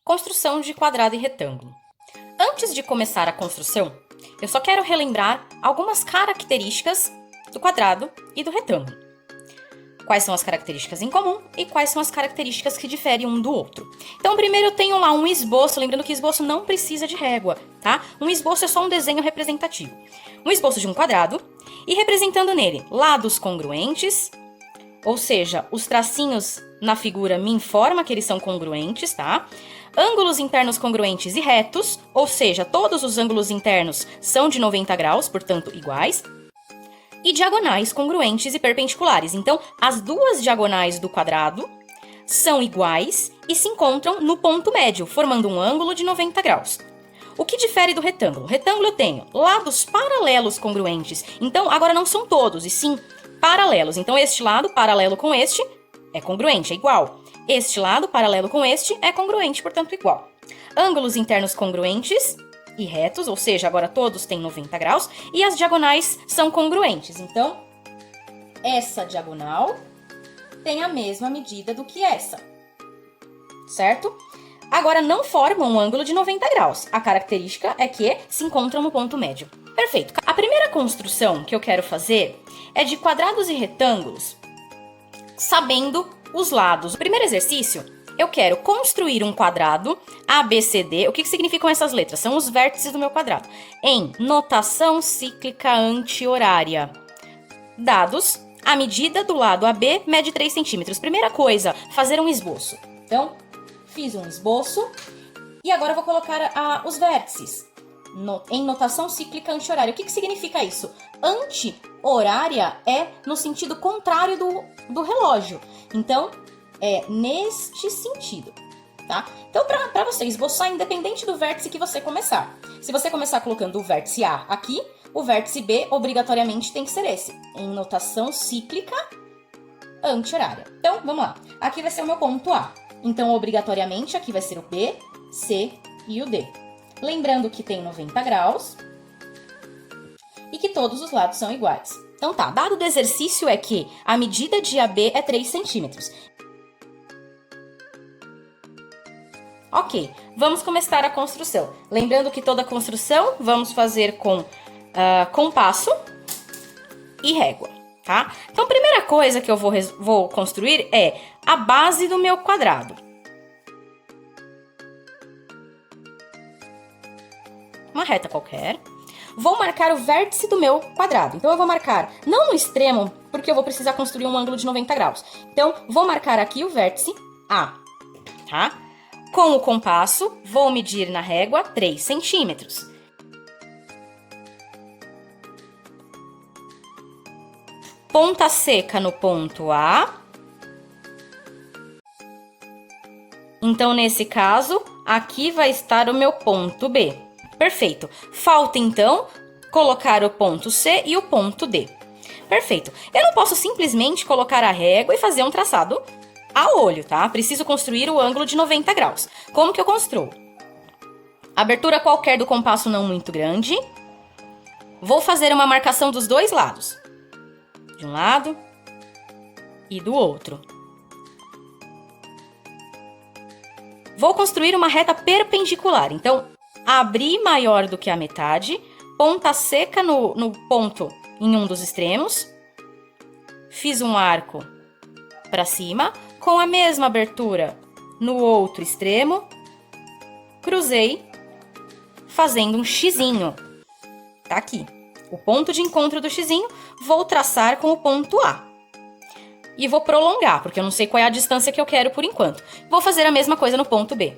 Construção de quadrado e retângulo. Antes de começar a construção, eu só quero relembrar algumas características do quadrado e do retângulo. Quais são as características em comum e quais são as características que diferem um do outro. Então, primeiro eu tenho lá um esboço, lembrando que esboço não precisa de régua, tá? Um esboço é só um desenho representativo. Um esboço de um quadrado e representando nele lados congruentes, ou seja, os tracinhos na figura me informam que eles são congruentes, tá? Ângulos internos congruentes e retos, ou seja, todos os ângulos internos são de 90 graus, portanto iguais. E diagonais congruentes e perpendiculares. Então, as duas diagonais do quadrado são iguais e se encontram no ponto médio, formando um ângulo de 90 graus. O que difere do retângulo? O retângulo eu tenho lados paralelos congruentes. Então, agora não são todos, e sim paralelos. Então, este lado paralelo com este é congruente, é igual. Este lado paralelo com este é congruente, portanto igual. Ângulos internos congruentes e retos, ou seja, agora todos têm 90 graus, e as diagonais são congruentes. Então, essa diagonal tem a mesma medida do que essa, certo? Agora, não formam um ângulo de 90 graus. A característica é que se encontram no ponto médio. Perfeito. A primeira construção que eu quero fazer é de quadrados e retângulos, sabendo os lados. O primeiro exercício, eu quero construir um quadrado ABCD. O que significam essas letras? São os vértices do meu quadrado. Em notação cíclica anti-horária. Dados, a medida do lado AB mede 3 centímetros. Primeira coisa, fazer um esboço. Então, fiz um esboço e agora eu vou colocar os vértices em notação cíclica anti-horária. O que significa isso? Anti-horária é no sentido contrário do relógio. Então, é neste sentido, tá? Então, para você esboçar, independente do vértice que você começar. Se você começar colocando o vértice A aqui, o vértice B obrigatoriamente tem que ser esse, em notação cíclica anti-horária. Então, vamos lá. Aqui vai ser o meu ponto A. Então, obrigatoriamente, aqui vai ser o B, C e o D. Lembrando que tem 90 graus e que todos os lados são iguais. Então tá, dado do exercício é que a medida de AB é 3 centímetros. Ok, vamos começar a construção. Lembrando que toda construção vamos fazer com compasso e régua, tá? Então, a primeira coisa que eu vou construir é a base do meu quadrado. Uma reta qualquer. Vou marcar o vértice do meu quadrado. Então, eu vou marcar, não no extremo, porque eu vou precisar construir um ângulo de 90 graus. Então, vou marcar aqui o vértice A, tá? Com o compasso, vou medir na régua 3 centímetros. Ponta seca no ponto A. Então, nesse caso, aqui vai estar o meu ponto B. Perfeito. Falta, então, colocar o ponto C e o ponto D. Perfeito. Eu não posso simplesmente colocar a régua e fazer um traçado a olho, tá? Preciso construir o ângulo de 90 graus. Como que eu construo? Abertura qualquer do compasso não muito grande. Vou fazer uma marcação dos dois lados. De um lado e do outro. Vou construir uma reta perpendicular. Então, abri maior do que a metade, ponta seca no ponto em um dos extremos. Fiz um arco para cima, com a mesma abertura no outro extremo. Cruzei, fazendo um xizinho. Tá aqui. O ponto de encontro do xizinho, vou traçar com o ponto A. E vou prolongar, porque eu não sei qual é a distância que eu quero por enquanto. Vou fazer a mesma coisa no ponto B.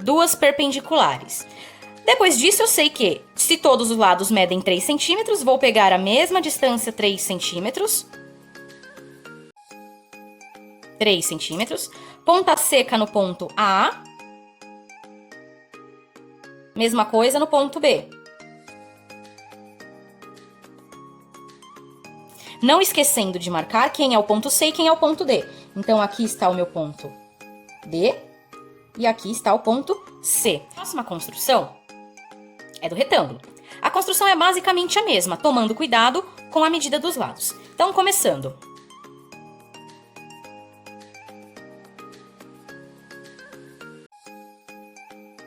Duas perpendiculares. Depois disso, eu sei que, se todos os lados medem 3 centímetros, vou pegar a mesma distância, 3 centímetros. 3 centímetros. Ponta seca no ponto A. Mesma coisa no ponto B. Não esquecendo de marcar quem é o ponto C e quem é o ponto D. Então, aqui está o meu ponto D e aqui está o ponto C. A próxima construção é do retângulo. A construção é basicamente a mesma, tomando cuidado com a medida dos lados. Então, começando.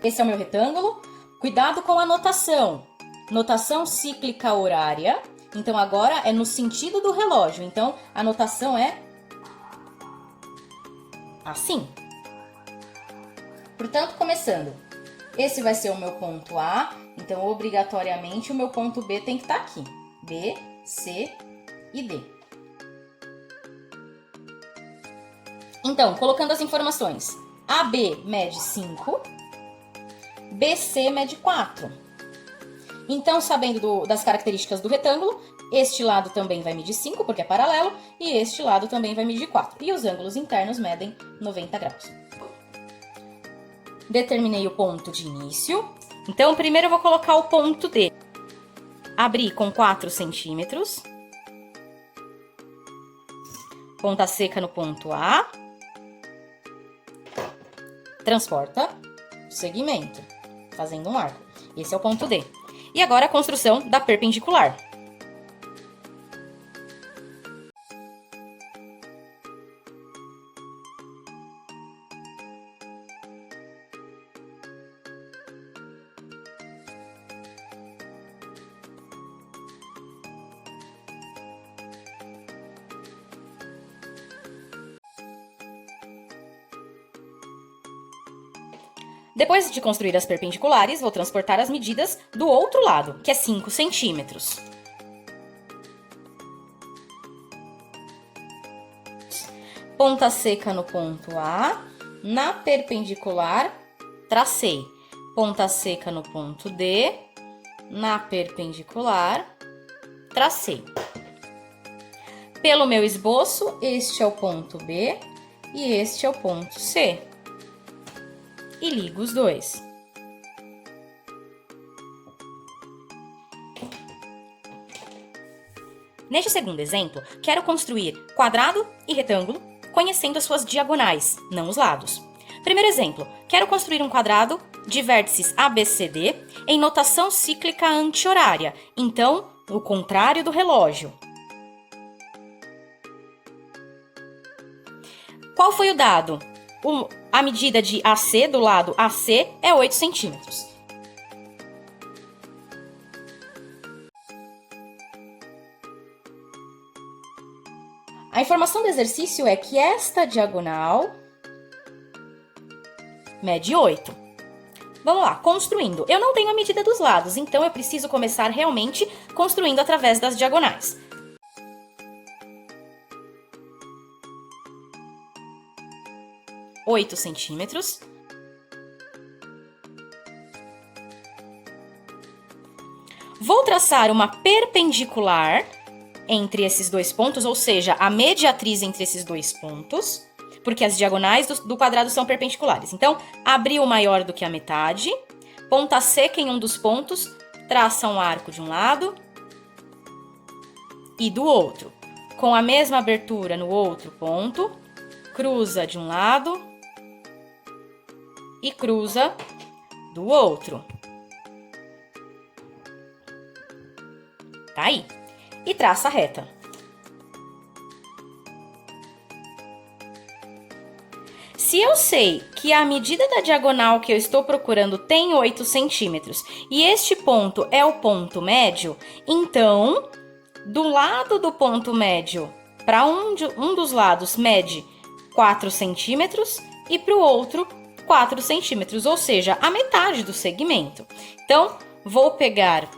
Esse é o meu retângulo. Cuidado com a notação. Notação cíclica horária. Então, agora é no sentido do relógio. Então, a notação é assim. Portanto, começando. Esse vai ser o meu ponto A. Então, obrigatoriamente, o meu ponto B tem que estar aqui. B, C e D. Então, colocando as informações. AB mede 5. BC mede 4. Então, sabendo das características do retângulo, este lado também vai medir 5, porque é paralelo, e este lado também vai medir 4. E os ângulos internos medem 90 graus. Determinei o ponto de início. Então, primeiro eu vou colocar o ponto D. Abri com 4 centímetros. Ponta seca no ponto A. Transporta o segmento, fazendo um arco. Esse é o ponto D. E agora a construção da perpendicular. Depois de construir as perpendiculares, vou transportar as medidas do outro lado, que é 5 centímetros. Ponta seca no ponto A, na perpendicular, tracei. Ponta seca no ponto D, na perpendicular, tracei. Pelo meu esboço, este é o ponto B e este é o ponto C. E ligo os dois. Neste segundo exemplo, quero construir quadrado e retângulo, conhecendo as suas diagonais, não os lados. Primeiro exemplo, quero construir um quadrado de vértices ABCD em notação cíclica anti-horária, então, o contrário do relógio. Qual foi o dado? A medida de AC do lado AC é 8 centímetros. A informação do exercício é que esta diagonal mede 8. Vamos lá, construindo. Eu não tenho a medida dos lados, então eu preciso começar realmente construindo através das diagonais. Oito centímetros. Vou traçar uma perpendicular entre esses dois pontos, ou seja, a mediatriz entre esses dois pontos, porque as diagonais do quadrado são perpendiculares. Então, abri o maior do que a metade, ponta seca em um dos pontos, traça um arco de um lado e do outro. Com a mesma abertura no outro ponto, cruza de um lado e cruza do outro. Tá aí. E traça a reta. Se eu sei que a medida da diagonal que eu estou procurando tem 8 centímetros e este ponto é o ponto médio, então, do lado do ponto médio para um dos lados mede 4 centímetros e para o outro 4 centímetros, ou seja, a metade do segmento. Então, vou pegar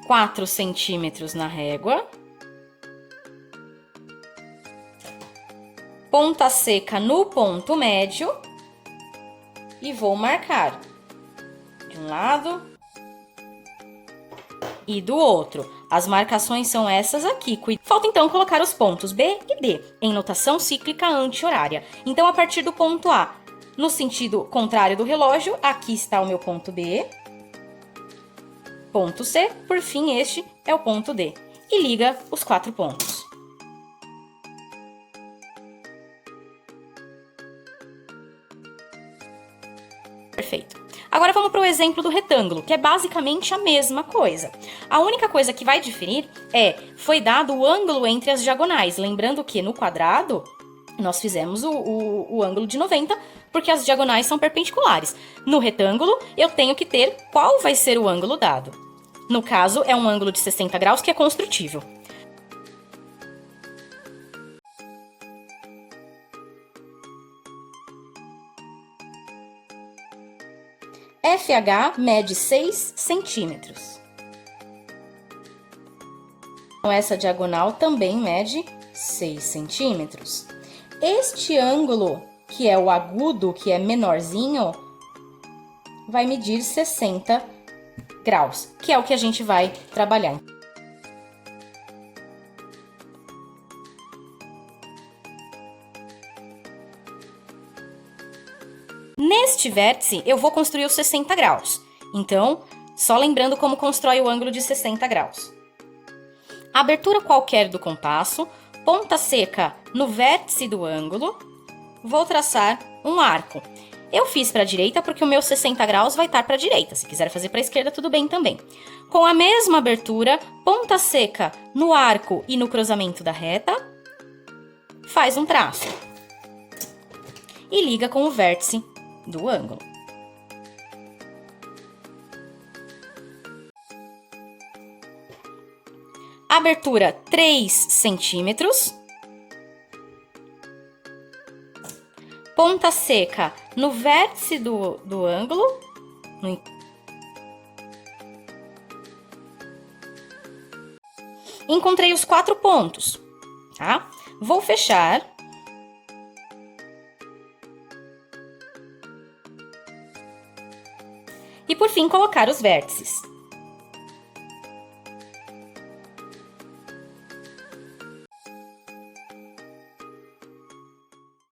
4 centímetros na régua, ponta seca no ponto médio e vou marcar de um lado e do outro. As marcações são essas aqui. Falta então colocar os pontos B e D em notação cíclica anti-horária. Então, a partir do ponto A, no sentido contrário do relógio, aqui está o meu ponto B. Ponto C, por fim, este é o ponto D. E liga os 4 pontos. Perfeito. Agora vamos para o exemplo do retângulo, que é basicamente a mesma coisa. A única coisa que vai diferir foi dado o ângulo entre as diagonais. Lembrando que no quadrado, nós fizemos o ângulo de 90, porque as diagonais são perpendiculares. No retângulo, eu tenho que ter qual vai ser o ângulo dado. No caso, é um ângulo de 60 graus que é construtível. FH mede 6 centímetros. Então, essa diagonal também mede 6 centímetros. Este ângulo, que é o agudo, que é menorzinho, vai medir 60 graus, que é o que a gente vai trabalhar. Neste vértice, eu vou construir os 60 graus. Então, só lembrando como constrói o ângulo de 60 graus. Abertura qualquer do compasso, ponta seca no vértice do ângulo, vou traçar um arco. Eu fiz para a direita porque o meu 60 graus vai estar para a direita. Se quiser fazer para a esquerda, tudo bem também. Com a mesma abertura, ponta seca no arco e no cruzamento da reta, faz um traço. E liga com o vértice do ângulo. Abertura 3 centímetros. Ponta seca no vértice do ângulo. Encontrei os 4 pontos, tá? Vou fechar. E por fim, colocar os vértices.